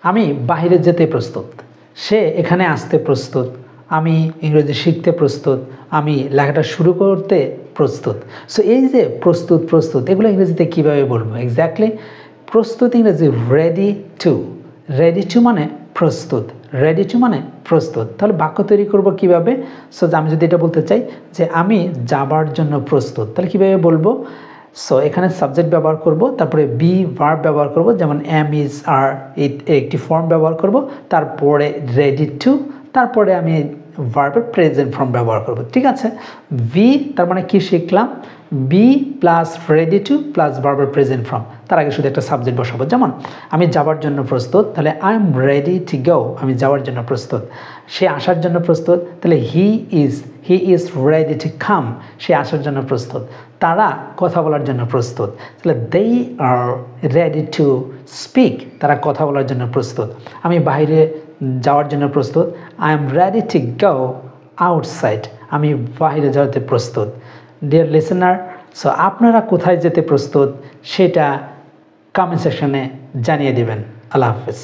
আমি বাইরে যেতে প্রস্তুত, সে এখানে আসতে প্রস্তুত, আমি ইংরেজি শিখতে প্রস্তুত, আমি লেখাটা শুরু করতে প্রস্তুত। সো এই যে প্রস্তুত প্রস্তুত এগুলো ইংরেজিতে কীভাবে বলবো? এক্স্যাক্টলি প্রস্তুত ইংরেজি রেডি টু। রেডি টু মানে প্রস্তুত, রেডি টু মানে প্রস্তুত। তাহলে বাক্য তৈরি করব কিভাবে? সো আমি যদি এটা বলতে চাই যে আমি যাবার জন্য প্রস্তুত, তাহলে কীভাবে বলবো? সো এখানে সাবজেক্ট ব্যবহার করব, তারপরে বি ভার্ব ব্যবহার করব, যেমন এম ইজ আর একটি ফর্ম ব্যবহার করব, তারপরে রেডি টু, তারপরে আমি ভার্বের প্রেজেন্ট ফর্ম ব্যবহার করব। ঠিক আছে, ভি তার মানে কি শিখলাম? Be plus ready to plus ভার্বের প্রেজেন্ট ফর্ম, তার আগে শুধু একটা সাবজেক্ট বসাবো। যেমন আমি যাবার জন্য প্রস্তুত, তাহলে I am ready to go, আমি যাওয়ার জন্য প্রস্তুত। সে আসার জন্য প্রস্তুত, তাহলে he is ready to come, সে আসার জন্য প্রস্তুত। তারা কথা বলার জন্য প্রস্তুত, তাহলে they are ready to speak, তারা কথা বলার জন্য প্রস্তুত। আমি বাইরে যাওয়ার জন্য প্রস্তুত, I am ready to go outside, আমি বাইরে যাওয়াতে প্রস্তুত। ডিয়ার লিসেনার, সো আপনারা কোথায় যেতে প্রস্তুত সেটা কমেন্ট সেকশনে জানিয়ে দেবেন। আল্লাহ হাফেজ।